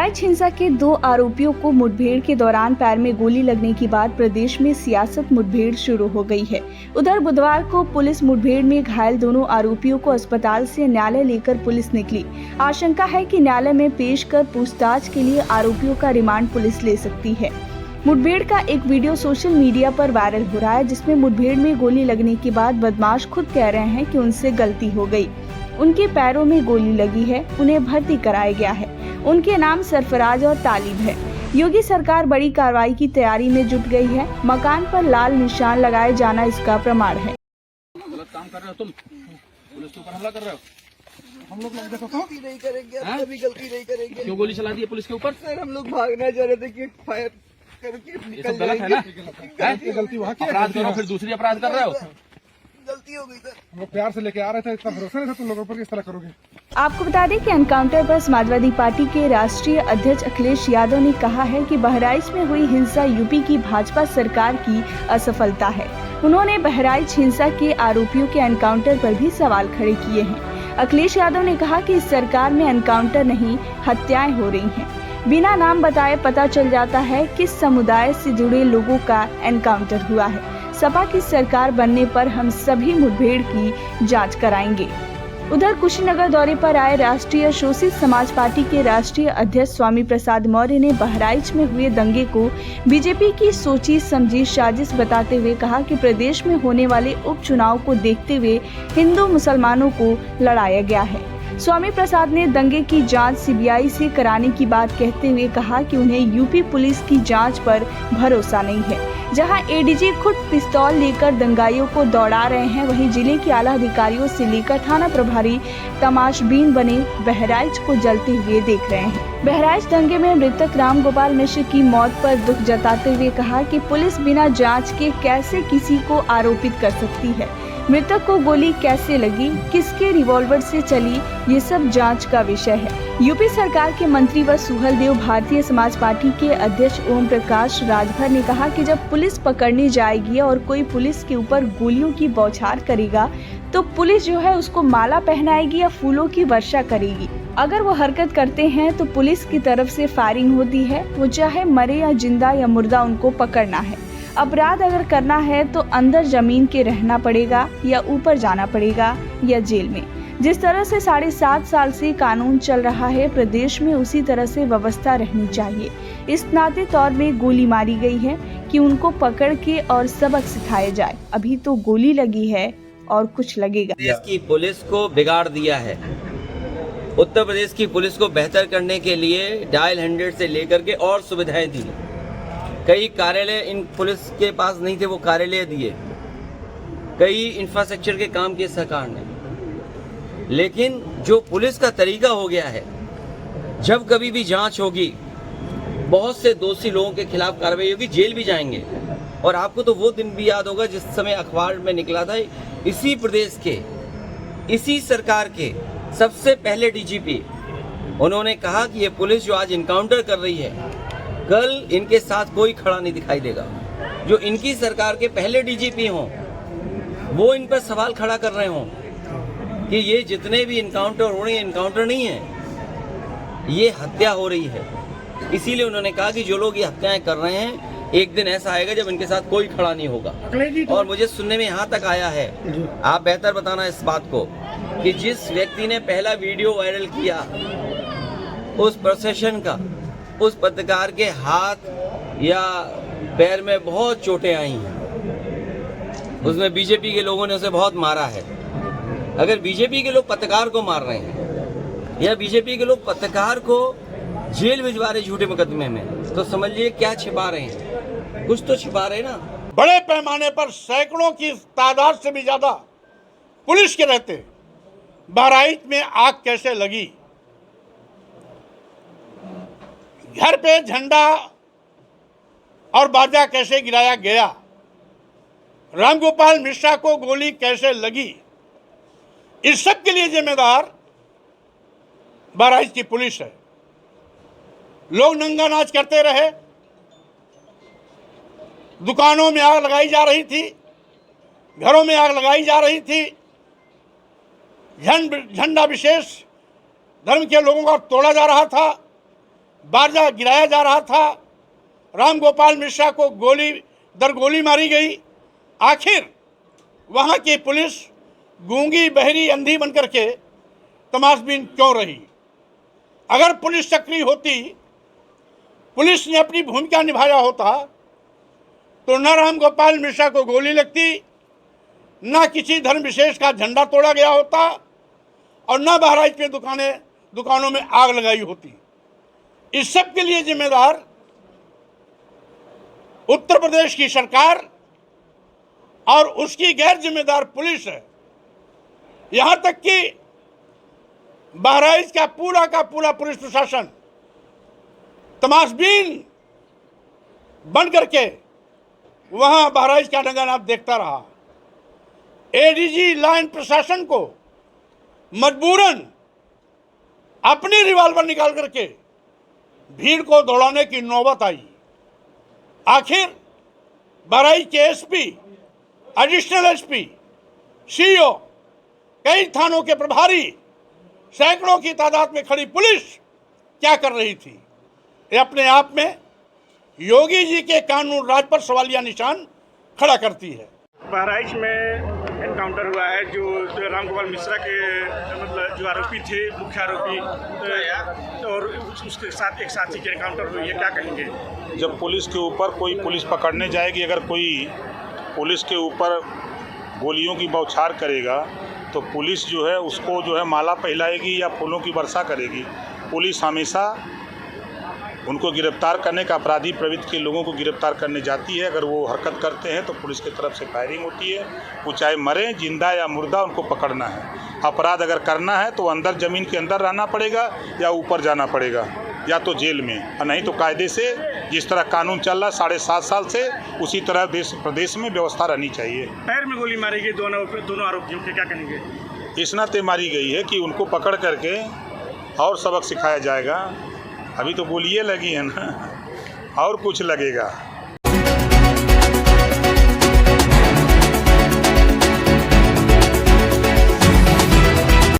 बहराइच हिंसा के 2 आरोपियों को मुठभेड़ के दौरान पैर में गोली लगने के बाद प्रदेश में सियासत मुठभेड़ शुरू हो गई है। उधर बुधवार को पुलिस मुठभेड़ में घायल दोनों आरोपियों को अस्पताल से न्यायालय लेकर पुलिस निकली। आशंका है कि न्यायालय में पेश कर पूछताछ के लिए आरोपियों का रिमांड पुलिस ले सकती है। मुठभेड़ का एक वीडियो सोशल मीडिया पर वायरल हो रहा है, जिसमें मुठभेड़ में गोली लगने के बाद बदमाश खुद कह रहे हैं कि उनसे गलती हो गई, उनके पैरों में गोली लगी है, उन्हें भर्ती कराया गया है। उनके नाम सरफराज और तालिब है। योगी सरकार बड़ी कार्रवाई की तैयारी में जुट गई है। मकान पर लाल निशान लगाए जाना इसका प्रमाण है। गलत काम कर रहे हो तुम, पुलिस के ऊपर हमला कर रहे हो। हम लोग देखो तो नहीं करेंगे, कभी गलती नहीं करेंगे। क्यों गोली चला दी है पुलिस के ऊपर? सर हम लोग भागना चाह रहे थे कि फायर करके ये सब गलत है ना? गलती वहाँ की अपराध करो फिर दूसरी अपराध कर रहे हो। गलती हो गई सर। हम लोग प्यार से लेके आ रहे थे, इतना भरोसा नहीं था तुम लोगों पर, किस तरह करोगे? आपको बता दें कि एनकाउंटर पर समाजवादी पार्टी के राष्ट्रीय अध्यक्ष अखिलेश यादव ने कहा है कि बहराइच में हुई हिंसा यूपी की भाजपा सरकार की असफलता है। उन्होंने बहराइच हिंसा के आरोपियों के एनकाउंटर पर भी सवाल खड़े किए हैं। अखिलेश यादव ने कहा कि इस सरकार में एनकाउंटर नहीं, हत्याएं हो रही हैं। बिना नाम बताए पता चल जाता है किस समुदाय से जुड़े लोगों का एनकाउंटर हुआ है। सपा की सरकार बनने पर हम सभी मुठभेड़ की जांच कराएंगे। उधर कुशीनगर दौरे पर आए राष्ट्रीय शोषित समाज पार्टी के राष्ट्रीय अध्यक्ष स्वामी प्रसाद मौर्य ने बहराइच में हुए दंगे को बीजेपी की सोची समझी साजिश बताते हुए कहा कि प्रदेश में होने वाले उपचुनाव को देखते हुए हिंदू मुसलमानों को लड़ाया गया है। स्वामी प्रसाद ने दंगे की जांच सीबीआई से कराने की बात कहते हुए कहा कि उन्हें यूपी पुलिस की जांच पर भरोसा नहीं है। जहां एडीजी खुद पिस्तौल लेकर दंगाइयों को दौड़ा रहे हैं, वहीं जिले के आला अधिकारियों से लेकर थाना प्रभारी तमाशबीन बने बहराइच को जलते हुए देख रहे हैं। बहराइच दंगे में मृतक राम गोपाल मिश्र की मौत पर दुख जताते हुए कहा कि पुलिस बिना जांच के कैसे किसी को आरोपित कर सकती है। मृतक को गोली कैसे लगी, किसके रिवॉल्वर से चली, ये सब जांच का विषय है। यूपी सरकार के मंत्री व सुहलदेव भारतीय समाज पार्टी के अध्यक्ष ओम प्रकाश राजभर ने कहा कि जब पुलिस पकड़ने जाएगी और कोई पुलिस के ऊपर गोलियों की बौछार करेगा तो पुलिस जो है उसको माला पहनाएगी या फूलों की वर्षा करेगी। अगर वो हरकत करते हैं तो पुलिस की तरफ से फायरिंग होती है, वो चाहे मरे या जिंदा या मुर्दा उनको पकड़ना है। अपराध अगर करना है तो अंदर जमीन के रहना पड़ेगा या ऊपर जाना पड़ेगा या जेल में। जिस तरह से 7.5 साल से कानून चल रहा है प्रदेश में, उसी तरह से व्यवस्था रहनी चाहिए। इस नाते तौर में गोली मारी गई है कि उनको पकड़ के और सबक सिखाया जाए। अभी तो गोली लगी है और कुछ लगेगा। देश की पुलिस को बिगाड़ दिया है। उत्तर प्रदेश की पुलिस को बेहतर करने के लिए डायल 100 से लेकर के और सुविधाएं दी। कई कार्यालय इन पुलिस के पास नहीं थे, वो कार्यालय दिए। कई इंफ्रास्ट्रक्चर के काम किए सरकार ने। लेकिन जो पुलिस का तरीका हो गया है, जब कभी भी जांच होगी, बहुत से दोषी लोगों के खिलाफ कार्रवाई होगी, जेल भी जाएंगे। और आपको तो वो दिन भी याद होगा जिस समय अखबार में निकला था, इसी प्रदेश के, इसी सरकार के सबसे पहले डीजीपी, उन्होंने कहा कि ये पुलिस जो आज इनकाउंटर कर रही है, कल इनके साथ कोई खड़ा नहीं दिखाई देगा। जो इनकी सरकार के पहले डीजीपी हों, वो इन पर सवाल खड़ा कर रहे हों कि ये जितने भी इनकाउंटर हो रहे हैं, इनकाउंटर नहीं है, ये हत्या हो रही है। इसीलिए उन्होंने कहा कि जो लोग ये हत्याएं कर रहे हैं, एक दिन ऐसा आएगा जब इनके साथ कोई खड़ा नहीं होगा। और मुझे सुनने में यहाँ तक आया है, आप बेहतर बताना इस बात को, कि जिस व्यक्ति ने पहला वीडियो वायरल किया उस प्रोसेशन का, उस पत्रकार के हाथ या पैर में बहुत चोटें आई हैं। उसमें बीजेपी के लोगों ने उसे बहुत मारा है। अगर बीजेपी के लोग पत्रकार को मार रहे हैं या बीजेपी के लोग पत्रकार को जेल भिजवा रहे झूठे मुकदमे में, तो समझिए क्या छिपा रहे हैं। कुछ तो छिपा रहे हैं ना। बड़े पैमाने पर सैकड़ों की तादाद से भी ज्यादा पुलिस के रहते बहराइच में आग कैसे लगी, घर पे झंडा और बाजा कैसे गिराया गया, रामगोपाल मिश्रा को गोली कैसे लगी, इस सब के लिए जिम्मेदार बहराइच की पुलिस है। लोग नंगा नाच करते रहे, दुकानों में आग लगाई जा रही थी, घरों में आग लगाई जा रही थी, झंडा विशेष धर्म के लोगों का तोड़ा जा रहा था, बारजा गिराया जा रहा था, राम गोपाल मिश्रा को गोली दर गोली मारी गई। आखिर वहाँ की पुलिस गूंगी बहरी अंधी बनकर के तमाशबीन क्यों रही? अगर पुलिस सक्रिय होती, पुलिस ने अपनी भूमिका निभाया होता, तो न राम गोपाल मिश्रा को गोली लगती, न किसी धर्म विशेष का झंडा तोड़ा गया होता और न बहराइच में दुकानों में आग लगाई होती। इस सब के लिए जिम्मेदार उत्तर प्रदेश की सरकार और उसकी गैर जिम्मेदार पुलिस है। यहां तक कि बहराइच का पूरा पुलिस प्रशासन तमाशबीन बन करके वहां बहराइच का नंगानाच देखता रहा। एडीजी लाइन प्रशासन को मजबूरन अपनी रिवॉल्वर निकाल करके भीड़ को दौड़ाने की नौबत आई। आखिर बहराइच के एसपी, एडिशनल एसपी, सीओ, कई थानों के प्रभारी, सैकड़ों की तादाद में खड़ी पुलिस क्या कर रही थी? ये अपने आप में योगी जी के कानून राज पर सवालिया निशान खड़ा करती है। बहराइच में एनकाउंटर हुआ है जो राम गोपाल मिश्रा के मतलब जो आरोपी थे, मुख्य आरोपी, और उसके साथ एक साथी की एनकाउंटर हुई है, क्या कहेंगे? जब पुलिस के ऊपर कोई पुलिस पकड़ने जाएगी, अगर कोई पुलिस के ऊपर गोलियों की बौछार करेगा तो पुलिस जो है उसको जो है माला पहनाएगी या फूलों की वर्षा करेगी। पुलिस हमेशा उनको गिरफ्तार करने का, अपराधी प्रवृत्ति के लोगों को गिरफ्तार करने जाती है। अगर वो हरकत करते हैं तो पुलिस की तरफ से फायरिंग होती है। वो चाहे मरे, जिंदा या मुर्दा, उनको पकड़ना है। अपराध अगर करना है तो अंदर ज़मीन के अंदर रहना पड़ेगा या ऊपर जाना पड़ेगा, या तो जेल में, और नहीं तो कायदे से जिस तरह कानून चल रहा है 7.5 साल से, उसी तरह प्रदेश में व्यवस्था रहनी चाहिए। पैर में गोली मारी गई दोनों आरोपियों के, क्या कहेंगे? इस नाते मारी गई है कि उनको पकड़ करके और सबक सिखाया जाएगा। अभी तो गोलियाँ लगी है ना, और कुछ लगेगा।